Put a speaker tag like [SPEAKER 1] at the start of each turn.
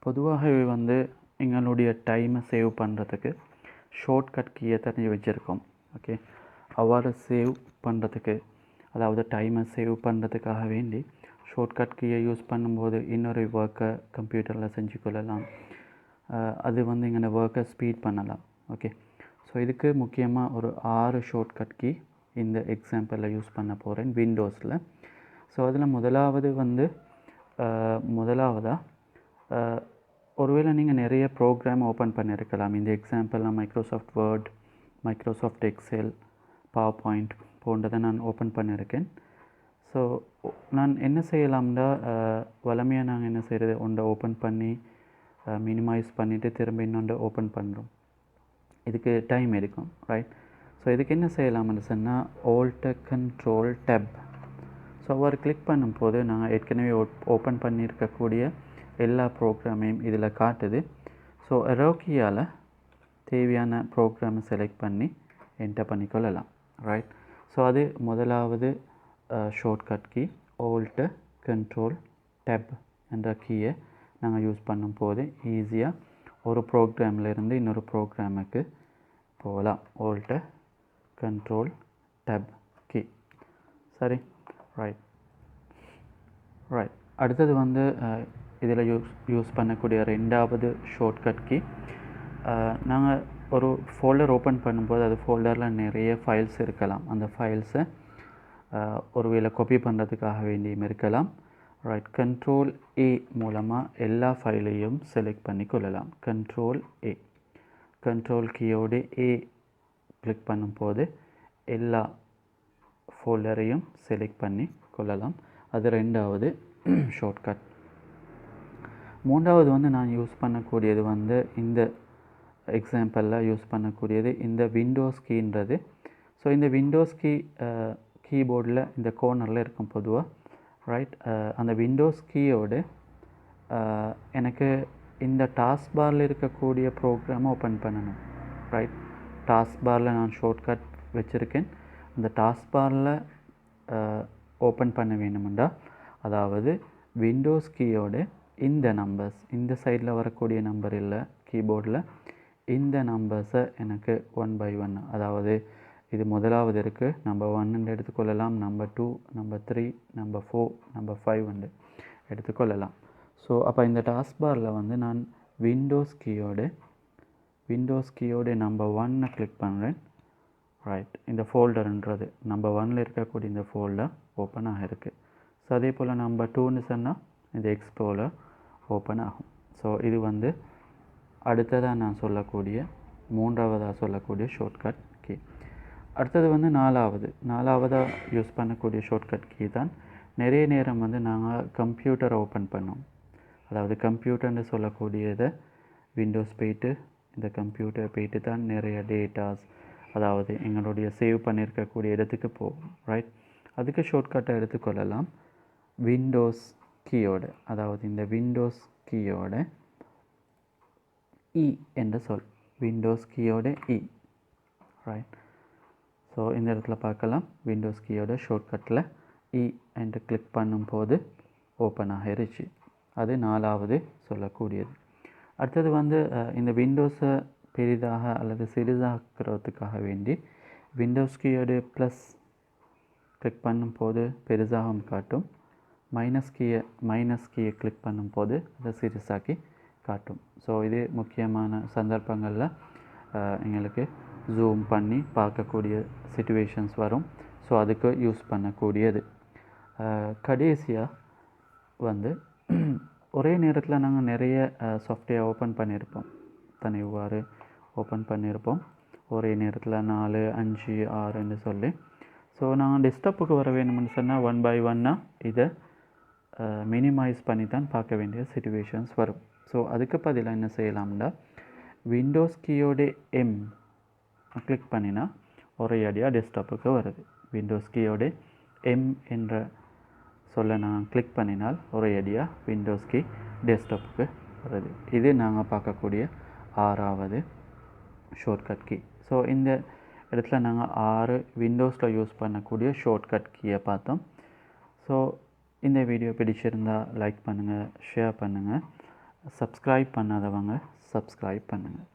[SPEAKER 1] பொதுவாகவே வந்து எங்களுடைய டைமை சேவ் பண்ணுறதுக்கு ஷார்ட்கட் கீயை தெரிஞ்சு வச்சுருக்கோம். ஓகே, அவ்வாறு சேவ் பண்ணுறதுக்கு, அதாவது டைமை சேவ் பண்ணுறதுக்காக வேண்டி ஷார்ட்கட் கீயை யூஸ் பண்ணும்போது இன்னொரு ஒர்க்கை கம்ப்யூட்டரில் செஞ்சு கொள்ளலாம். அது வந்து எங்களோட ஒர்க்கை ஸ்பீட் பண்ணலாம். ஓகே, ஸோ இதுக்கு முக்கியமாக ஒரு 6 ஷார்ட்கட் கீ இந்த எக்ஸாம்பிளில் யூஸ் பண்ண போகிறேன் விண்டோஸில். ஸோ அதில் முதலாவதாக ஒருவேளை நீங்கள் நிறைய ப்ரோக்ராம் ஓப்பன் பண்ணியிருக்கலாம். இந்த எக்ஸாம்பிள் நான் Microsoft Word, Microsoft Excel, PowerPoint போன்றதை நான் ஓப்பன் பண்ணியிருக்கேன். ஸோ நான் என்ன செய்யலாம்னா, வழமையாக நாங்கள் என்ன செய்கிறது, ஒன்றை ஓப்பன் பண்ணி மினிமைஸ் பண்ணிவிட்டு திரும்ப இன்னொன்று ஓப்பன் பண்ணுறோம். இதுக்கு டைம் எடுக்கும், ரைட்? ஸோ இதுக்கு என்ன செய்யலாம்னு சொன்னால் Alt Control Tab. ஸோ அவர் கிளிக் பண்ணும்போது நாங்கள் ஏற்கனவே ஓப்பன் பண்ணியிருக்கக்கூடிய எல்லா ப்ரோக்ராமையும் இதில் காட்டுது. ஸோ எரோக்கியால் தேவையான ப்ரோக்ராமை செலக்ட் பண்ணி என்டர் பண்ணிக்கொள்ளலாம், ரைட்? ஸோ அது முதலாவது shortcut key. Alt Control Tab என்ற கீயை நாங்கள் யூஸ் பண்ணும்போது ஈஸியாக ஒரு ப்ரோக்ராமிலிருந்து இன்னொரு ப்ரோக்ராமுக்கு போகலாம். Alt Control Tab key. சரி, ரைட். அடுத்தது வந்து இதில் யூஸ் பண்ணக்கூடிய ரெண்டாவது ஷார்ட்கட் கீ. நாங்கள் ஒரு ஃபோல்டர் ஓப்பன் பண்ணும்போது அது ஃபோல்டரில் நிறைய ஃபைல்ஸ் இருக்கலாம். அந்த ஃபைல்ஸை ஒருவேளை காப்பி பண்ணுறதுக்காக வேண்டியும் இருக்கலாம், ரைட்? Control A மூலமாக எல்லா ஃபைலையும் செலக்ட் பண்ணி கொள்ளலாம். கண்ட்ரோல் கீயோடு A கிளிக் பண்ணும்போது எல்லா ஃபோல்டரையும் செலக்ட் பண்ணி கொள்ளலாம். அது ரெண்டாவது ஷார்ட்கட். மூன்றாவது வந்து நான் யூஸ் பண்ணக்கூடியது வந்து இந்த எக்ஸாம்பிளில் யூஸ் பண்ணக்கூடியது இந்த விண்டோஸ் கீன்றது. ஸோ இந்த விண்டோஸ் கீபோர்டில் இந்த கோர்னரில் இருக்கும் பொதுவாக, ரைட்? அந்த விண்டோஸ் கீயோடு எனக்கு இந்த டாஸ்க் பாரில் இருக்கக்கூடிய ப்ரோக்ராமை ஓப்பன் பண்ணணும், ரைட்? டாஸ்க் பாரில் நான் ஷார்ட்கட் வச்சுருக்கேன். அந்த டாஸ்க் பாரில் ஓப்பன் பண்ண வேணுமெண்டா, அதாவது விண்டோஸ் கீயோடு இந்த நம்பர்ஸ், இந்த சைடில் வரக்கூடிய நம்பர் இல்லை கீபோர்டில், இந்த நம்பர்ஸை எனக்கு 1 by 1, அதாவது இது முதலாவது இருக்குது, நம்பர் 1 எடுத்துக்கொள்ளலாம், நம்பர் 2, நம்பர் 3, நம்பர் 4, நம்பர் 5 எடுத்துக்கொள்ளலாம். ஸோ அப்போ இந்த டாஸ்க் பாரில் வந்து நான் விண்டோஸ் கீயோடு நம்பர் 1 கிளிக் பண்ணுறேன், ரைட்? இந்த ஃபோல்டர்ன்றது நம்பர் 1 இருக்கக்கூடிய இந்த ஃபோல்டர் ஓப்பன் ஆகிருக்கு. ஸோ அதே போல் நம்பர் 2ன்னு சொன்னால் இந்த எக்ஸ்ப்ளோரர் ஓப்பன் ஆகும். ஸோ இது வந்து அடுத்ததாக நான் சொல்லக்கூடிய மூன்றாவதாக சொல்லக்கூடிய ஷார்ட்கட் கீ. அடுத்தது வந்து நாலாவதாக யூஸ் பண்ணக்கூடிய ஷார்ட்கட் கீ தான். நிறைய நேரம் வந்து நாங்கள் கம்ப்யூட்டரை ஓப்பன் பண்ணோம். அதாவது கம்ப்யூட்டர்னு சொல்லக்கூடியதை விண்டோஸ் போயிட்டு இந்த கம்ப்யூட்டர் போயிட்டு தான் நிறைய டேட்டாஸ், அதாவது எங்களுடைய சேவ் பண்ணியிருக்கக்கூடிய இடத்துக்கு போகும், ரைட்? அதுக்கு ஷார்ட்கட்டை எடுத்துக்கொள்ளலாம். விண்டோஸ் கீயோடு, அதாவது இந்த விண்டோஸ் கீயோட இ என்ற சொல், விண்டோஸ் கீயோட இ, ரைட்? ஸோ இந்த இடத்துல பார்க்கலாம், விண்டோஸ் கீயோட ஷார்ட்கட்டில் இ என்று கிளிக் பண்ணும்போது ஓப்பன் ஆகிருச்சு. அது நாலாவது சொல்லக்கூடியது. அடுத்தது வந்து இந்த விண்டோஸை பெரிதாக அல்லது சிறிதாக்குறதுக்காக வேண்டி விண்டோஸ் கீயோடு ப்ளஸ் கிளிக் பண்ணும்போது பெருசாகவும் காட்டும், மைனஸ் கீயை கிளிக் பண்ணும்போது அதை சிறுசாக்கி காட்டும். ஸோ இது முக்கியமான சந்தர்ப்பங்களில் எங்களுக்கு ஜூம் பண்ணி பார்க்கக்கூடிய சிச்சுவேஷன்ஸ் வரும். ஸோ அதுக்கு யூஸ் பண்ணக்கூடியது. கடைசியாக வந்து ஒரே நேரத்தில் நாங்கள் நிறைய சாஃப்ட்வேர் ஓப்பன் பண்ணியிருப்போம், இவ்வாறு ஓப்பன் பண்ணியிருப்போம் ஒரே நேரத்தில் 4, 5, 6ன்னு சொல்லி. ஸோ நாங்கள் டெஸ்க்டாப்புக்கு வர வேணும்னு சொன்னால் 1 by 1 இதை மினிமைஸ் பண்ணி தான் பார்க்க வேண்டிய சிச்சுவேஷன்ஸ் வரும். ஸோ அதுக்கு பதிலாக என்ன செய்யலாம்னா, விண்டோஸ் கீயோட எம் கிளிக் பண்ணினா ஒரே அடியாக டெஸ்க்டாப்புக்கு வருது. விண்டோஸ் கீயோட எம் என்ற சொல்ல நான் கிளிக் பண்ணினால் ஒரே அடியாக விண்டோஸ் கீ டெஸ்க்டாப்புக்கு வருது. இது நாங்கள் பார்க்கக்கூடிய 6வது ஷார்ட்கட் கீ. ஸோ இந்த இடத்துல நாங்கள் 6 விண்டோஸில் யூஸ் பண்ணக்கூடிய ஷார்ட்கட் கீயை பார்த்தோம். ஸோ இந்த வீடியோ பிடிச்சிருந்தால் லைக் பண்ணுங்கள், ஷேர் பண்ணுங்கள். சப்ஸ்கிரைப் பண்ணாதவங்க சப்ஸ்கிரைப் பண்ணுங்கள்.